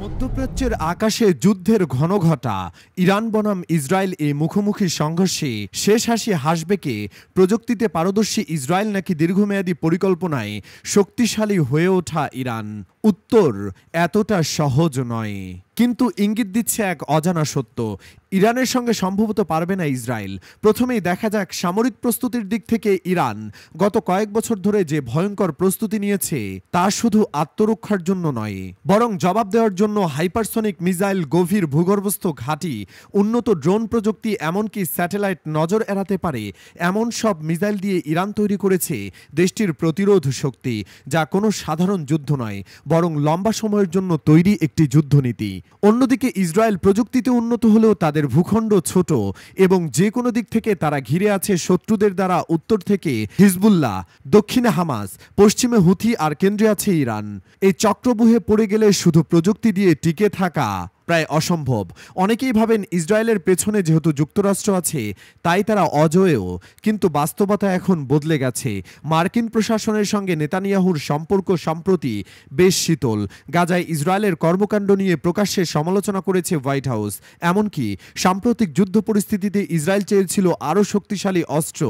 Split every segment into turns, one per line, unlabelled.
মধ্যপ্রাচ্যের আকাশে যুদ্ধের ঘনঘটা, ইরান বনাম ইসরায়েল এই মুখোমুখি সংঘর্ষে শেষ হাসি হাসবে কে? প্রযুক্তিতে পারদর্শী ইসরায়েল নাকি দীর্ঘমেয়াদী পরিকল্পনায় শক্তিশালী হয়ে ওঠা ইরান? উত্তর এতটা সহজ নয়, কিন্তু ইঙ্গিত দিচ্ছে এক অজানা সত্য। ইরানের সঙ্গে সম্ভবত পারবে না ইসরায়েল। প্রথমেই দেখা যাক সামরিক প্রস্তুতির দিক থেকে ইরান গত কয়েক বছর ধরে যে ভয়ঙ্কর প্রস্তুতি নিয়েছে তা শুধু আত্মরক্ষার জন্য নয়, বরং জবাব দেওয়ার জন্য হাইপারসনিক মিসাইল, গভীর ভূগর্ভস্থ ঘাঁটি, উন্নত ড্রোন প্রযুক্তি, এমনকি স্যাটেলাইট নজর এড়াতে পারে এমন সব মিসাইল দিয়ে ইরান তৈরি করেছে দেশটির প্রতিরোধ শক্তি, যা কোনো সাধারণ যুদ্ধ নয়, বরং লম্বা সময়ের জন্য তৈরি একটি যুদ্ধনীতি। অন্যদিকে ইসরায়েল প্রযুক্তিতে উন্নত হলেও তাদের ভূখণ্ড ছোট এবং যে কোনো দিক থেকে তারা ঘিরে আছে শত্রুদের দ্বারা। উত্তর থেকে হিজবুল্লাহ, দক্ষিণে হামাস, পশ্চিমে হুথি আর কেন্দ্রে আছে ইরান। এই চক্রব্যূহে পড়ে গেলে শুধু প্রযুক্তি দিয়ে টিকে থাকা প্রায় অসম্ভব। অনেকেই ভাবেন ইসরায়েলের পেছনে যেহেতু যুক্তরাষ্ট্র আছে তাই তারা অজেয়, কিন্তু বাস্তবতা এখন বদলে গেছে। মার্কিন প্রশাসনের সঙ্গে নেতানিয়াহুর সম্পর্ক সম্প্রতি বেশ শীতল। গাজায় ইসরায়েলের কর্মকাণ্ড নিয়ে প্রকাশ্যে সমালোচনা করেছে হোয়াইট হাউস। এমনকি সাম্প্রতিক যুদ্ধ পরিস্থিতিতে ইসরায়েল চেয়েছিল আরও শক্তিশালী অস্ত্র,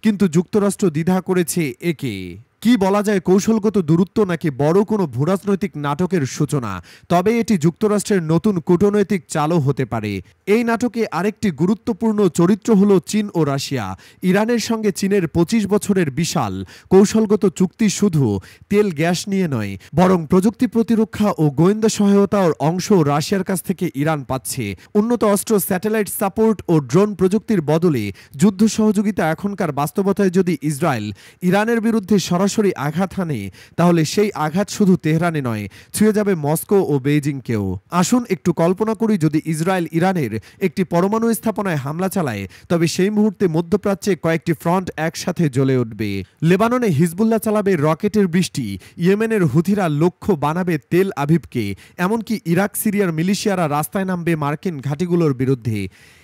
কিন্তু যুক্তরাষ্ট্র দ্বিধা করেছে। একে কি বলা যায়, কৌশলগত দূরত্ব নাকি বড় কোনো ভূরাজনৈতিক নাটকের সূচনা? তবে এটি যুক্তরাষ্ট্রের নতুন কূটনৈতিক চালও হতে পারে। এই নাটকে আরেকটি গুরুত্বপূর্ণ চরিত্র হলো চীন ও রাশিয়া। ইরানের সঙ্গে চীনের 25 বছরের বিশাল কৌশলগত চুক্তি শুধু তেল গ্যাস নিয়ে নয়, বরং প্রযুক্তি, প্রতিরক্ষা ও গোয়েন্দা সহায়তার অংশ রাশিয়ার কাছ থেকে ইরান পাচ্ছে। উন্নত অস্ত্র, স্যাটেলাইট সাপোর্ট ও ড্রোন প্রযুক্তির বদলে যুদ্ধ সহযোগিতা। এখনকার বাস্তবতায় যদি ইসরায়েল ইরানের বিরুদ্ধে সরাসরি আঘাত হানে, তাহলে সেই আঘাত শুধু তেহরানে নয়, ছুঁয়ে যাবে মস্কো ও বেইজিংকেও। আসুন একটু কল্পনা করি, যদি ইসরায়েল ইরানের একটি পরমাণু স্থাপনায় হামলা চালায়, তবে সেই মুহূর্তে মধ্যপ্রাচ্যে কয়েকটি ফ্রন্ট একসাথে জ্বলে উঠবে। লেবাননে হিজবুল্লাহ চালাবে রকেটের বৃষ্টি, ইয়েমেনের হুথিরা লক্ষ্য বানাবে তেল আভিভকে, এমনকি ইরাক সিরিয়ার মিলিশিয়ারা রাস্তায় নামবে মার্কিন ঘাঁটিগুলোর বিরুদ্ধে।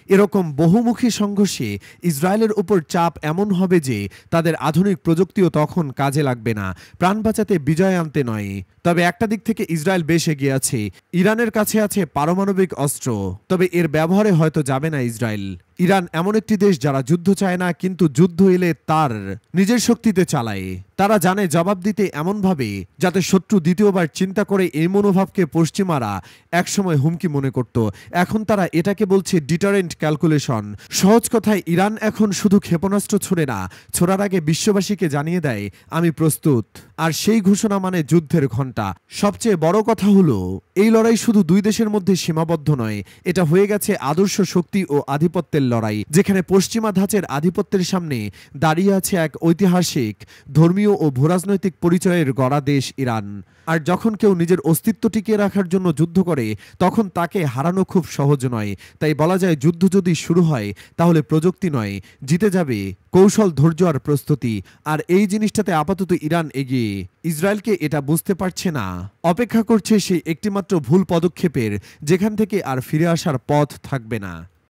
এরকম বহুমুখী সংঘর্ষে ইসরায়েলের উপর চাপ এমন হবে যে তাদের আধুনিক প্রযুক্তিও তখন কাজে লাগবে না, প্রাণ বাঁচাতে, বিজয় আনতে নয়। তবে একটা দিক থেকে ইসরায়েল বেশ এগিয়ে আছে। ইরানের কাছে আছে পারমাণবিক অস্ত্র, তবে এর ব্যবহারে হয়তো যাবে না ইসরায়েল। ইরান এমন একটি দেশ যারা যুদ্ধ চায় না, কিন্তু যুদ্ধ এলে তার নিজের শক্তিতে চালায়। তারা জানে জবাব দিতে এমনভাবে যাতে শত্রু দ্বিতীয়বার চিন্তা করে। এই মনোভাবকে পশ্চিমারা একসময় হুমকি মনে করত, এখন তারা এটাকে বলছে ডিটারেন্ট ক্যালকুলেশন। সহজ কথায়, ইরান এখন শুধু ক্ষেপণাস্ত্র ছোড়ে না, ছোড়ার আগে বিশ্ববাসীকে জানিয়ে দেয় আমি প্রস্তুত। আর সেই ঘোষণা মানে যুদ্ধের ঘণ্টা। সবচেয়ে বড় কথা হলো, এই লড়াই শুধু দুই দেশের মধ্যে সীমাবদ্ধ নয়, এটা হয়ে গেছে আদর্শ শক্তি ও আধিপত্যের লড়াই, যেখানে পশ্চিমা ধাঁচের আধিপত্যের সামনে দাঁড়িয়ে আছে এক ঐতিহাসিক, ধর্মীয় ও ভূরাজনৈতিক পরিচয়ের গড়া দেশ ইরান। আর যখন কেউ নিজের অস্তিত্ব টিকিয়ে রাখার জন্য যুদ্ধ করে, তখন তাকে হারানো খুব সহজ নয়। তাই বলা যায়, যুদ্ধ যদি শুরু হয় তাহলে প্রযুক্তি নয়, জিতে যাবে কৌশল, ধৈর্য আর প্রস্তুতি। আর এই জিনিসটাতে আপাতত ইরান এগিয়ে। ইসরায়েলকে এটা বুঝতে পারছে না, অপেক্ষা করছে সেই একটিমাত্র ভুল পদক্ষেপের, যেখান থেকে আর ফিরে আসার পথ থাকবে না।